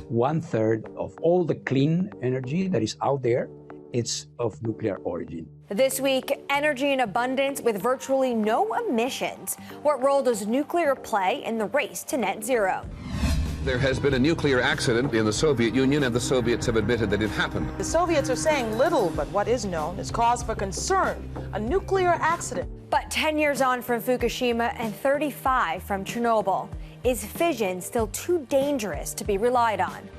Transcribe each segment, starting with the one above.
1/3 of all the clean energy that is out there. It's of nuclear origin. This week, energy in abundance with virtually no emissions. What role does nuclear play in the race to net zero? There has been a nuclear accident in the Soviet Union, and the Soviets have admitted that it happened. The Soviets are saying little, but what is known is cause for concern: a nuclear accident. But 10 years on from Fukushima and 35 from Chernobyl, is fission still too dangerous to be relied on?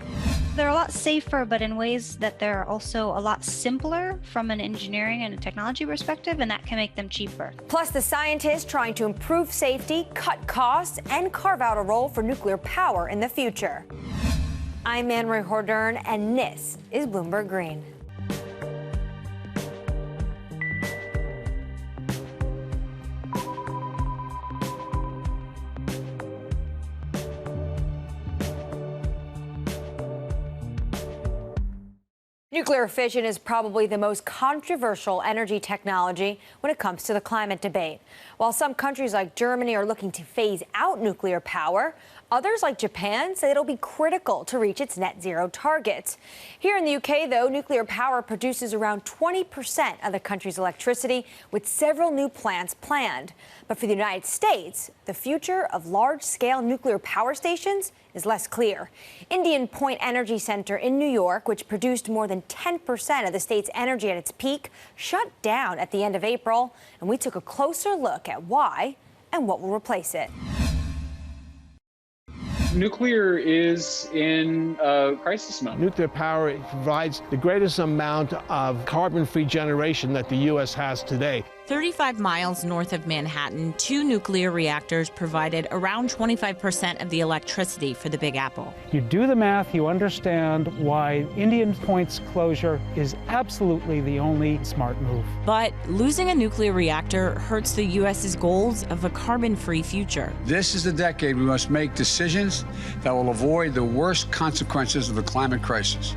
They're a lot safer, but in ways that they're also a lot simpler from an engineering and a technology perspective, and that can make them cheaper. Plus, the scientists trying to improve safety, cut costs, and carve out a role for nuclear power in the future. I'm Anne-Marie Hordern, and this is Bloomberg Green. Nuclear fission is probably the most controversial energy technology when it comes to the climate debate. While some countries like Germany are looking to phase out nuclear power, others like Japan say it'll be critical to reach its net zero targets. Here in the UK, though, nuclear power produces around 20% of the country's electricity, with several new plants planned. But for the United States, the future of large-scale nuclear power stations is less clear. Indian Point Energy Center in New York, which produced more than 10% of the state's energy at its peak, shut down at the end of April, and we took a closer look at why and what will replace it. Nuclear is in a crisis mode. Nuclear power provides the greatest amount of carbon-free generation that the U.S. has today. 35 miles north of Manhattan, 2 nuclear reactors provided around 25% of the electricity for the Big Apple. You do the math, you understand why Indian Point's closure is absolutely the only smart move. But losing a nuclear reactor hurts the U.S.'s goals of a carbon-free future. This is the decade we must make decisions that will avoid the worst consequences of the climate crisis.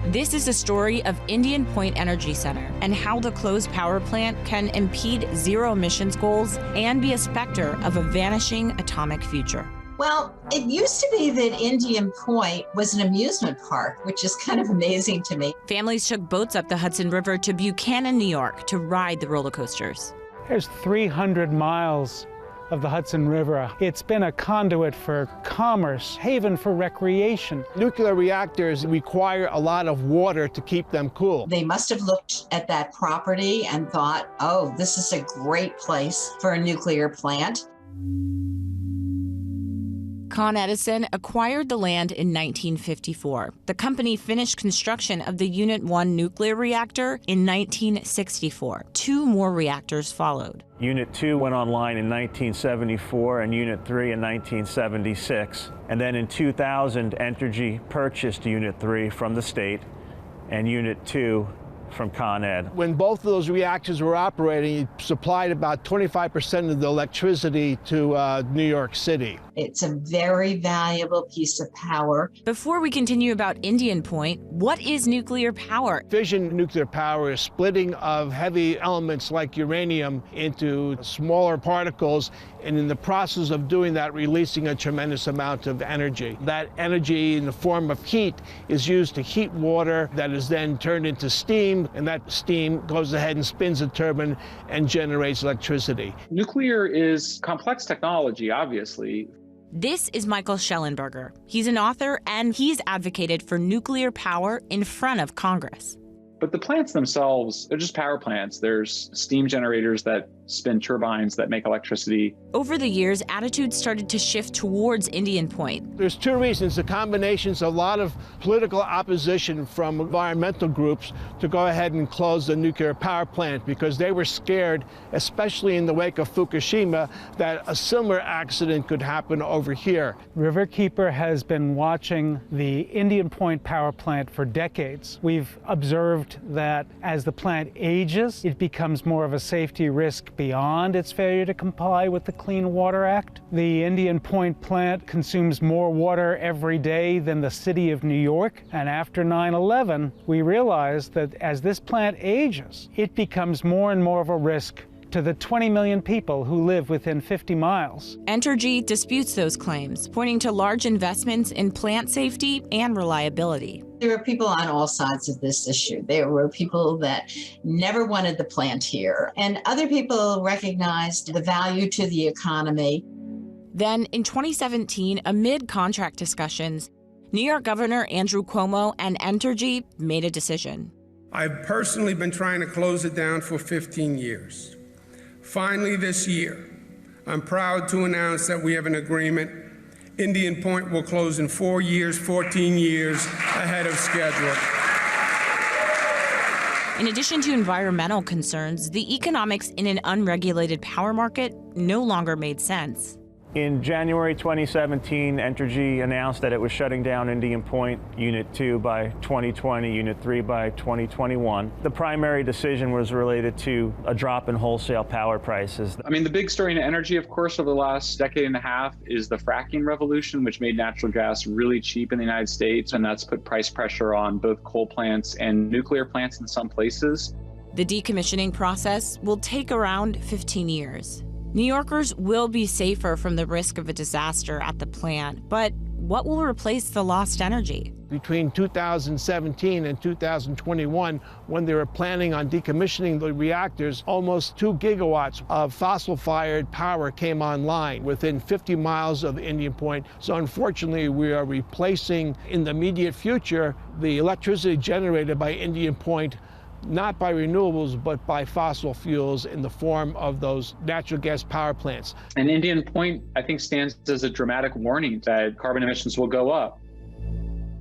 This is a story of Indian Point Energy Center and how the closed power plant can impede zero emissions goals and be a specter of a vanishing atomic future. Well, it used to be that Indian Point was an amusement park, which is kind of amazing to me. Families took boats up the Hudson River to Buchanan, New York to ride the roller coasters. There's 300 miles of the Hudson River. It's been a conduit for commerce, haven for recreation. Nuclear reactors require a lot of water to keep them cool. They must have looked at that property and thought, oh, this is a great place for a nuclear plant. Con Edison acquired the land in 1954. The company finished construction of the Unit 1 nuclear reactor in 1964. 2 more reactors followed. Unit 2 went online in 1974 and Unit 3 in 1976. And then in 2000, Entergy purchased Unit 3 from the state and Unit 2 from Con Ed. When both of those reactors were operating, it supplied about 25% of the electricity to New York City. It's a very valuable piece of power. Before we continue about Indian Point, what is nuclear power? Fission nuclear power is splitting of heavy elements like uranium into smaller particles, and in the process of doing that, releasing a tremendous amount of energy. That energy in the form of heat is used to heat water that is then turned into steam, and that steam goes ahead and spins a turbine and generates electricity. Nuclear is complex technology, obviously. This is Michael Schellenberger. He's an author, and he's advocated for nuclear power in front of Congress. But the plants themselves, they're just power plants. There's steam generators that spin turbines that make electricity. Over the years, attitudes started to shift towards Indian Point. There's 2 reasons. The combination's a lot of political opposition from environmental groups to go ahead and close the nuclear power plant because they were scared, especially in the wake of Fukushima, that a similar accident could happen over here. Riverkeeper has been watching the Indian Point power plant for decades. We've observed that as the plant ages, it becomes more of a safety risk beyond its failure to comply with the Clean Water Act. The Indian Point plant consumes more water every day than the city of New York. And after 9/11, we realized that as this plant ages, it becomes more and more of a risk to the 20 million people who live within 50 miles. Entergy disputes those claims, pointing to large investments in plant safety and reliability. There were people on all sides of this issue. There were people that never wanted the plant here, and other people recognized the value to the economy. Then, in 2017, amid contract discussions, New York Governor Andrew Cuomo and Entergy made a decision. I've personally been trying to close it down for 15 years. Finally, this year, I'm proud to announce that we have an agreement. Indian Point will close in 4 years, 14 years ahead of schedule. In addition to environmental concerns, the economics in an unregulated power market no longer made sense. In January 2017, Entergy announced that it was shutting down Indian Point Unit 2 by 2020, Unit 3 by 2021. The primary decision was related to a drop in wholesale power prices. I mean, the big story in energy, of course, over the last decade and a half is the fracking revolution, which made natural gas really cheap in the United States, and that's put price pressure on both coal plants and nuclear plants in some places. The decommissioning process will take around 15 years. New Yorkers will be safer from the risk of a disaster at the plant, but what will replace the lost energy? Between 2017 and 2021, when they were planning on decommissioning the reactors, almost 2 gigawatts of fossil-fired power came online within 50 miles of Indian Point. So unfortunately, we are replacing, in the immediate future, the electricity generated by Indian Point not by renewables, but by fossil fuels in the form of those natural gas power plants. And Indian Point, I think, stands as a dramatic warning that carbon emissions will go up.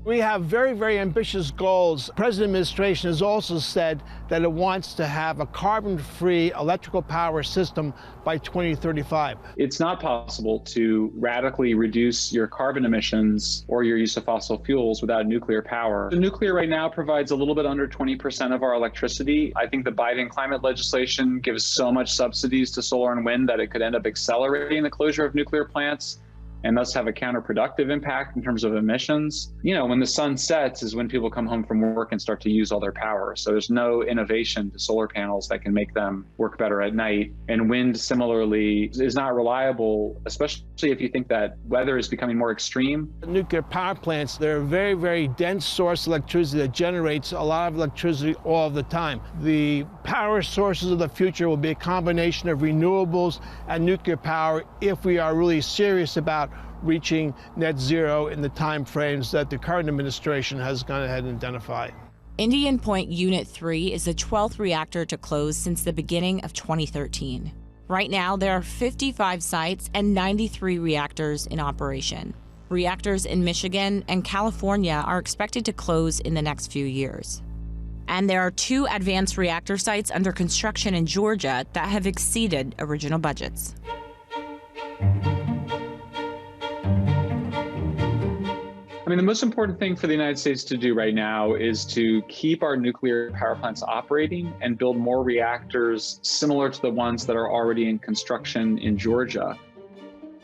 We have very, very ambitious goals. The President administration has also said that it wants to have a carbon-free electrical power system by 2035. It's not possible to radically reduce your carbon emissions or your use of fossil fuels without nuclear power. The nuclear right now provides a little bit under 20% of our electricity. I think the Biden climate legislation gives so much subsidies to solar and wind that it could end up accelerating the closure of nuclear plants and thus have a counterproductive impact in terms of emissions. You know, when the sun sets is when people come home from work and start to use all their power. So there's no innovation to solar panels that can make them work better at night. And wind, similarly, is not reliable, especially if you think that weather is becoming more extreme. Nuclear power plants, they're a very, very dense source of electricity that generates a lot of electricity all the time. The power sources of the future will be a combination of renewables and nuclear power if we are really serious about reaching net zero in the time frames that the current administration has gone ahead and identified. Indian Point Unit 3 is the 12th reactor to close since the beginning of 2013. Right now, there are 55 sites and 93 reactors in operation. Reactors in Michigan and California are expected to close in the next few years. And there are 2 advanced reactor sites under construction in Georgia that have exceeded original budgets. I mean, the most important thing for the United States to do right now is to keep our nuclear power plants operating and build more reactors similar to the ones that are already in construction in Georgia.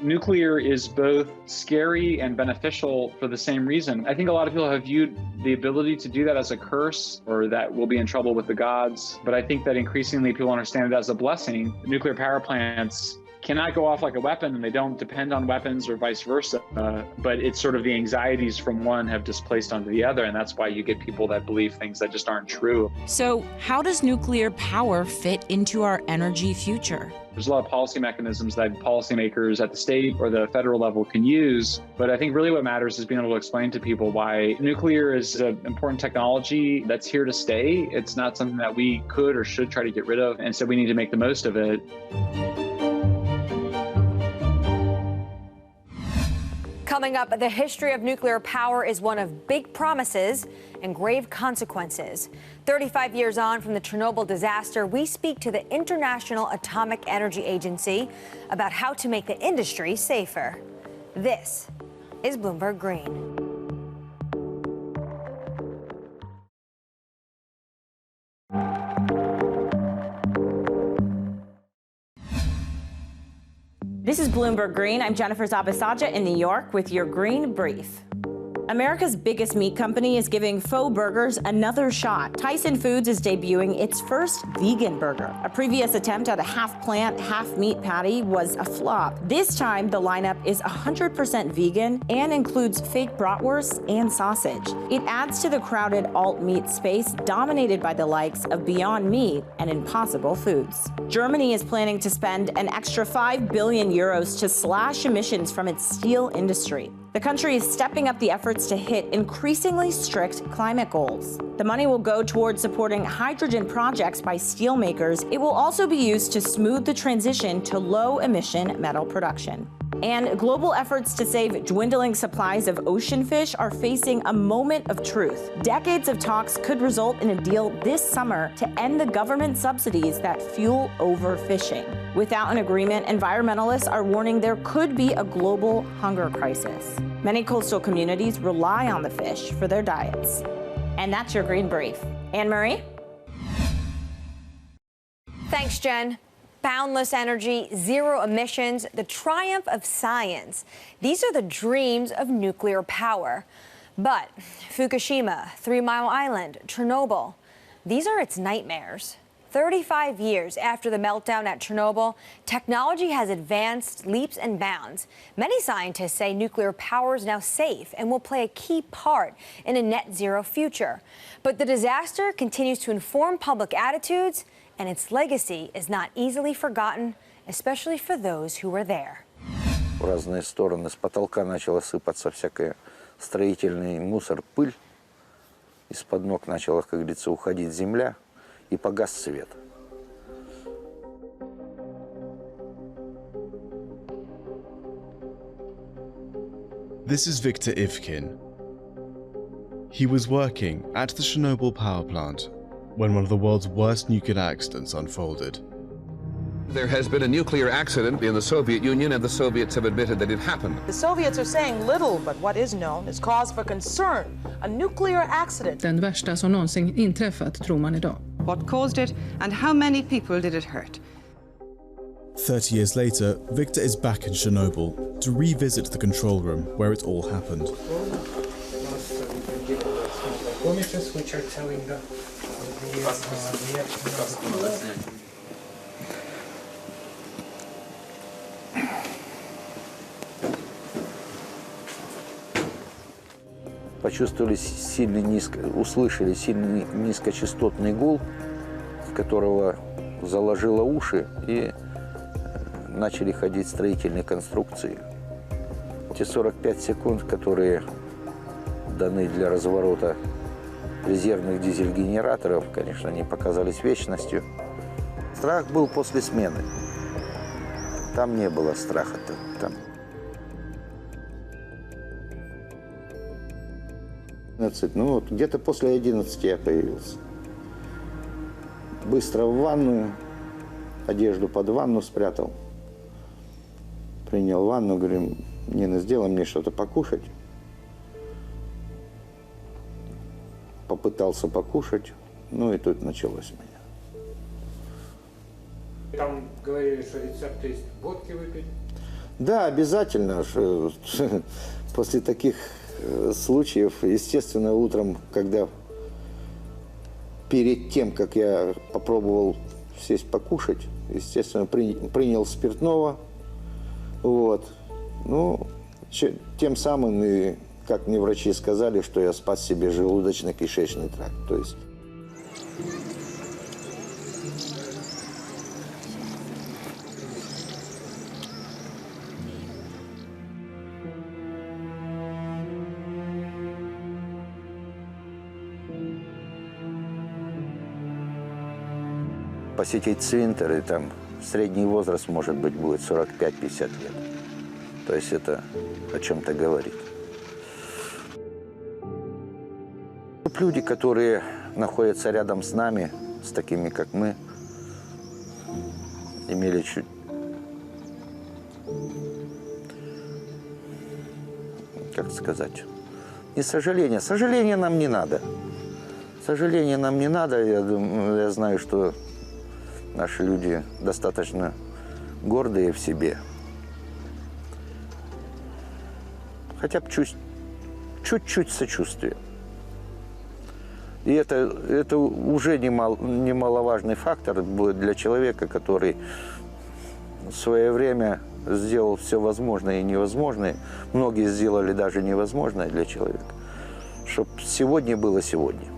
Nuclear is both scary and beneficial for the same reason. I think a lot of people have viewed the ability to do that as a curse or that we'll be in trouble with the gods. But I think that increasingly people understand it as a blessing. Nuclear power plants cannot go off like a weapon, and they don't depend on weapons or vice versa. But it's sort of the anxieties from one have displaced onto the other, and that's why you get people that believe things that just aren't true. So how does nuclear power fit into our energy future? There's a lot of policy mechanisms that policymakers at the state or the federal level can use. But I think really what matters is being able to explain to people why nuclear is an important technology that's here to stay. It's not something that we could or should try to get rid of. And so we need to make the most of it. Coming up, the history of nuclear power is one of big promises and grave consequences. 35 years on from the Chernobyl disaster, we speak to the International Atomic Energy Agency about how to make the industry safer. This is Bloomberg Green. This is Bloomberg Green. I'm Jennifer Zabasaja in New York with your Green Brief. America's biggest meat company is giving faux burgers another shot. Tyson Foods is debuting its first vegan burger. A previous attempt at a half-plant, half-meat patty was a flop. This time, the lineup is 100% vegan and includes fake bratwurst and sausage. It adds to the crowded alt-meat space dominated by the likes of Beyond Meat and Impossible Foods. Germany is planning to spend an extra 5 billion euros to slash emissions from its steel industry. The country is stepping up the efforts to hit increasingly strict climate goals. The money will go towards supporting hydrogen projects by steelmakers. It will also be used to smooth the transition to low-emission metal production. And global efforts to save dwindling supplies of ocean fish are facing a moment of truth. Decades of talks could result in a deal this summer to end the government subsidies that fuel overfishing. Without an agreement, environmentalists are warning there could be a global hunger crisis. Many coastal communities rely on the fish for their diets. And that's your Green Brief. Anne-Marie? Thanks, Jen. Boundless energy, zero emissions, the triumph of science. These are the dreams of nuclear power. But Fukushima, 3 Mile Island, Chernobyl, these are its nightmares. 35 years after the meltdown at Chernobyl, technology has advanced leaps and bounds. Many scientists say nuclear power is now safe and will play a key part in a net zero future. But the disaster continues to inform public attitudes, and its legacy is not easily forgotten, especially for those who were there. В разные стороны с потолка начала сыпаться всякая строительный мусор, пыль. Из-под ног начала, как говорится, уходить земля, и погас свет. This is Victor Ivkin. He was working at the Chernobyl power plant when one of the world's worst nuclear accidents unfolded. There has been a nuclear accident in the Soviet Union, and the Soviets have admitted that it happened. The Soviets are saying little, but what is known is cause for concern. A nuclear accident. Den värsta som någonsin inträffat, tror man idag. What caused it and how many people did it hurt? 30 years later, Victor is back in Chernobyl to revisit the control room where it all happened. Which are telling the Почувствовали сильный услышали сильный низкочастотный гул, в которого заложило уши, и начали ходить строительные конструкции. Те 45 секунд, которые даны для разворота резервных дизель-генераторов, конечно, они показались вечностью. Страх был после смены. Там не было страха-то. Там. Ну вот, где-то после 11 я появился. Быстро в ванную, одежду под ванну спрятал. Принял ванну, говорю, Нина, сделай мне что-то покушать. Попытался покушать, ну и тут началось у меня. Там говорили, что рецепт есть водки выпить? Да, обязательно. После таких случаев, естественно, утром, когда перед тем, как я попробовал сесть покушать, естественно, принял спиртного. Вот. Ну, тем самым и, как мне врачи сказали, что я спас себе желудочно-кишечный тракт. То есть... Посетить цвинтар, и там средний возраст, может быть, будет 45-50 лет. То есть это о чем-то говорит. Люди, которые находятся рядом с нами, с такими, как мы, имели чуть... Как сказать? Не сожаление. Сожаления нам не надо. Сожаления нам не надо. Я знаю, что наши люди достаточно гордые в себе. Хотя бы чуть-чуть сочувствия. И это уже немаловажный фактор будет для человека, который в свое время сделал все возможное и невозможное. Многие сделали даже невозможное для человека. Чтобы сегодня было сегодня.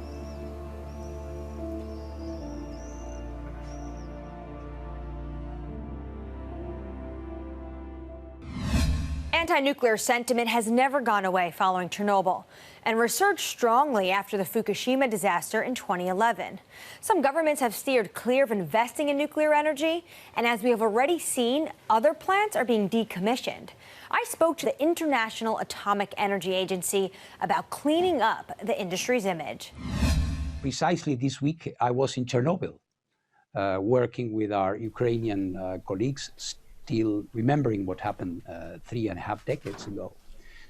Anti-nuclear sentiment has never gone away following Chernobyl and resurged strongly after the Fukushima disaster in 2011. Some governments have steered clear of investing in nuclear energy, and as we have already seen, other plants are being decommissioned. I spoke to the International Atomic Energy Agency about cleaning up the industry's image. Precisely this week, I was in Chernobyl, working with our Ukrainian colleagues, still remembering what happened 3.5 decades ago.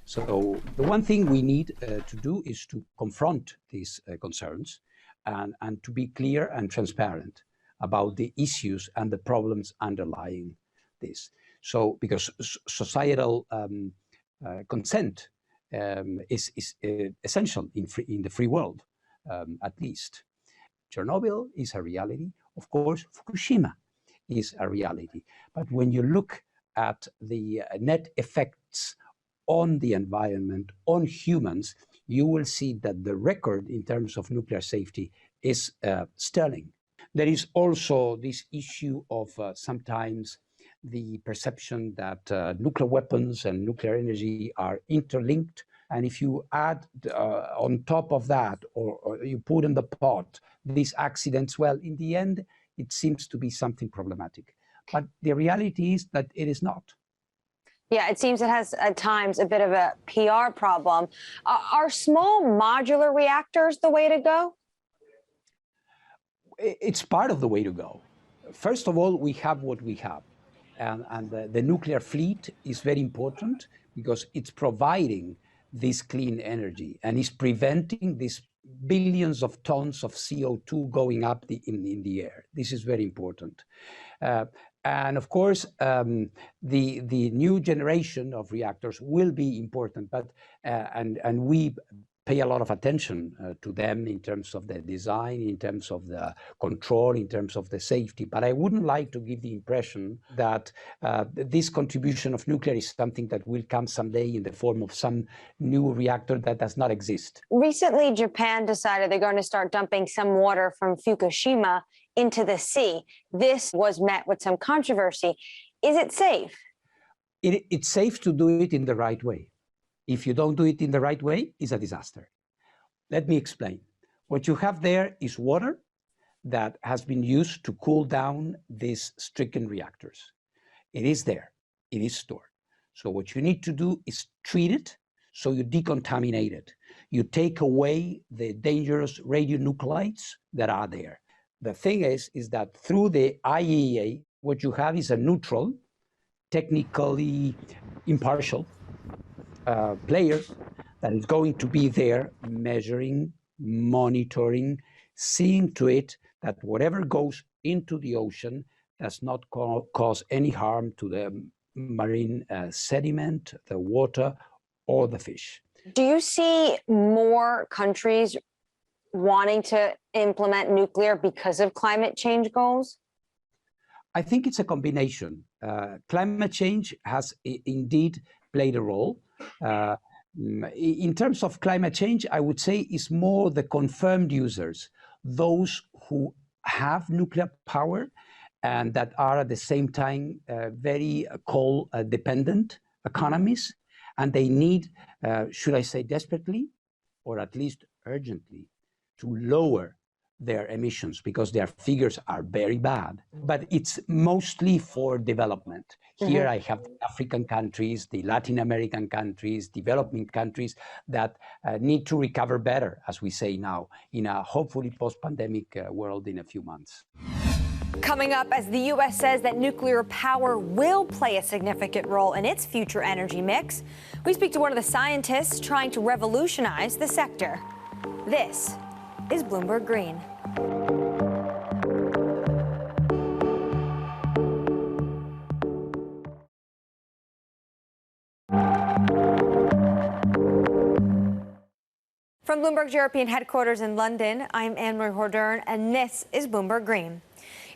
So the one thing we need to do is to confront these concerns and to be clear and transparent about the issues and the problems underlying this. So because societal consent is essential in the free world, at least. Chernobyl is a reality. Of course, Fukushima is a reality. But when you look at the net effects on the environment, on humans, you will see that the record in terms of nuclear safety is sterling. There is also this issue of sometimes the perception that nuclear weapons and nuclear energy are interlinked. And if you add on top of that, or you put in the pot these accidents, well, in the end, it seems to be something problematic. But the reality is that it is not. Yeah, it seems it has at times a bit of a PR problem. Are small modular reactors the way to go? It's part of the way to go. First of all, we have what we have. And the nuclear fleet is very important because it's providing this clean energy and is preventing these billions of tons of CO2 going up in the air. This is very important. And of course, the new generation of reactors will be important, but and we pay a lot of attention to them in terms of the design, in terms of the control, in terms of the safety. But I wouldn't like to give the impression that this contribution of nuclear is something that will come someday in the form of some new reactor that does not exist. Recently, Japan decided they're going to start dumping some water from Fukushima into the sea. This was met with some controversy. Is it safe? It's safe to do it in the right way. If you don't do it in the right way, it's a disaster. Let me explain. What you have there is water that has been used to cool down these stricken reactors. It is there. It is stored. So what you need to do is treat it so you decontaminate it. You take away the dangerous radionuclides that are there. The thing is that through the IAEA, what you have is a neutral, technically impartial player that is going to be there measuring, monitoring, seeing to it that whatever goes into the ocean does not cause any harm to the marine sediment, the water, or the fish. Do you see more countries wanting to implement nuclear because of climate change goals? I think it's a combination. Climate change has indeed played a role. In terms of climate change, I would say it's more the confirmed users, those who have nuclear power and that are at the same time very coal dependent economies, and they need, should I say desperately, or at least urgently, to lower their emissions because their figures are very bad. But it's mostly for development. Here I have the African countries, the Latin American countries, developing countries that need to recover better, as we say now, in a hopefully post-pandemic world in a few months. Coming up, as the U.S. says that nuclear power will play a significant role in its future energy mix, we speak to one of the scientists trying to revolutionize the sector. This is Bloomberg Green. From Bloomberg's European headquarters in London, I'm Anne-Marie Hordern, and this is Bloomberg Green.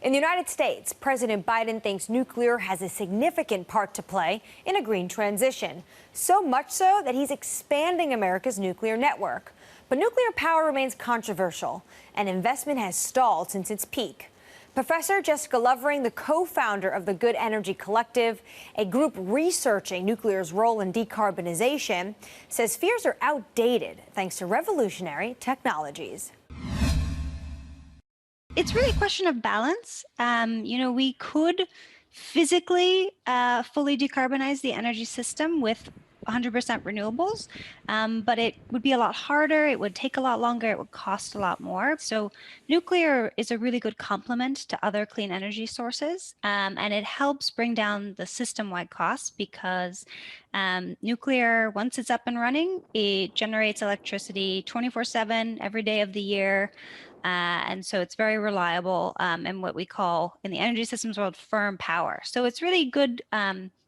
In the United States, President Biden thinks nuclear has a significant part to play in a green transition, so much so that he's expanding America's nuclear network. But nuclear power remains controversial, and investment has stalled since its peak. Professor Jessica Lovering, the co-founder of the Good Energy Collective, a group researching nuclear's role in decarbonization, says fears are outdated thanks to revolutionary technologies. It's really a question of balance. We could physically fully decarbonize the energy system with 100% renewables, but it would be a lot harder, it would take a lot longer, it would cost a lot more. So nuclear is a really good complement to other clean energy sources, and it helps bring down the system-wide costs because nuclear, once it's up and running, it generates electricity 24/7 every day of the year. And so it's very reliable and what we call in the energy systems world firm power. So it's really good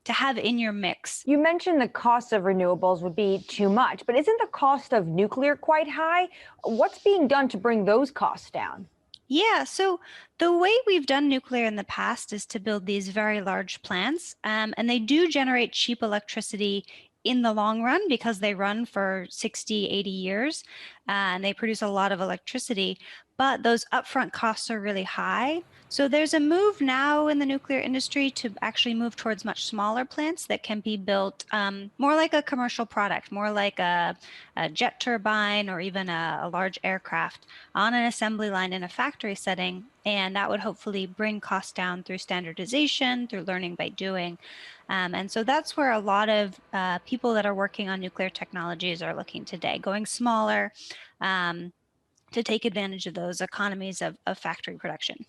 to have in your mix. You mentioned the cost of renewables would be too much, but isn't the cost of nuclear quite high? What's being done to bring those costs down? Yeah, so the way we've done nuclear in the past is to build these very large plants, and they do generate cheap electricity in the long run because they run for 60, 80 years, and they produce a lot of electricity, but those upfront costs are really high. So there's a move now in the nuclear industry to actually move towards much smaller plants that can be built more like a commercial product, more like a jet turbine or even a large aircraft on an assembly line in a factory setting. And that would hopefully bring costs down through standardization, through learning by doing. And so that's where a lot of people that are working on nuclear technologies are looking today, going smaller to take advantage of those economies of factory production.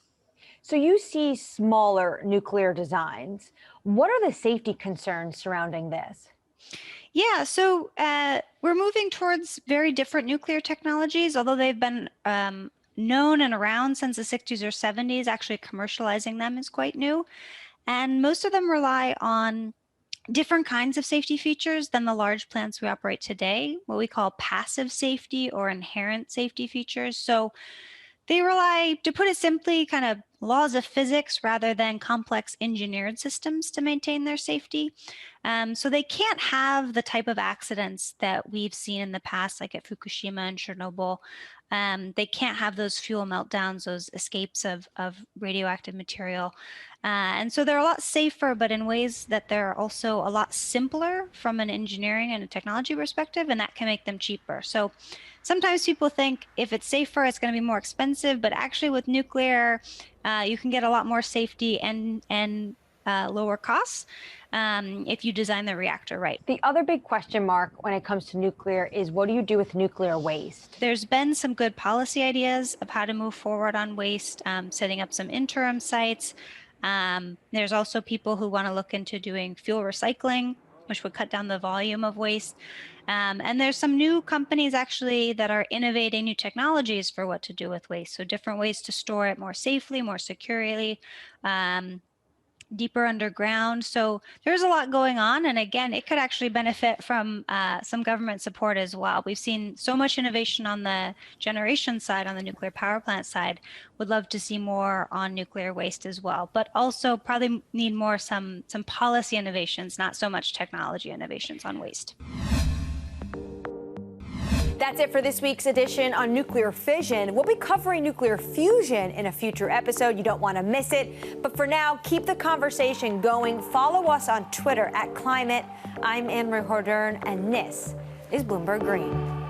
So you see smaller nuclear designs. What are the safety concerns surrounding this? Yeah, so we're moving towards very different nuclear technologies, although they've been known and around since the 60s or 70s. Actually commercializing them is quite new. And most of them rely on different kinds of safety features than the large plants we operate today, what we call passive safety or inherent safety features. So they rely, to put it simply, kind of laws of physics rather than complex engineered systems to maintain their safety. So they can't have the type of accidents that we've seen in the past, like at Fukushima and Chernobyl. They can't have those fuel meltdowns, those escapes of radioactive material. And so they're a lot safer, but in ways that they're also a lot simpler from an engineering and a technology perspective, and that can make them cheaper. So sometimes people think if it's safer, it's going to be more expensive, but actually with nuclear, you can get a lot more safety and lower costs if you design the reactor right. The other big question mark when it comes to nuclear is what do you do with nuclear waste? There's been some good policy ideas of how to move forward on waste, setting up some interim sites. There's also people who want to look into doing fuel recycling, which would cut down the volume of waste. And there's some new companies actually that are innovating new technologies for what to do with waste. So different ways to store it more safely, more securely, deeper underground. So there's a lot going on. And again, it could actually benefit from some government support as well. We've seen so much innovation on the generation side, on the nuclear power plant side. Would love to see more on nuclear waste as well, but also probably need more some policy innovations, not so much technology innovations on waste. That's it for this week's edition on nuclear fission. We'll be covering nuclear fusion in a future episode. You don't want to miss it. But for now, keep the conversation going. Follow us on Twitter @Climate. I'm Anne-Marie Hordern, and this is Bloomberg Green.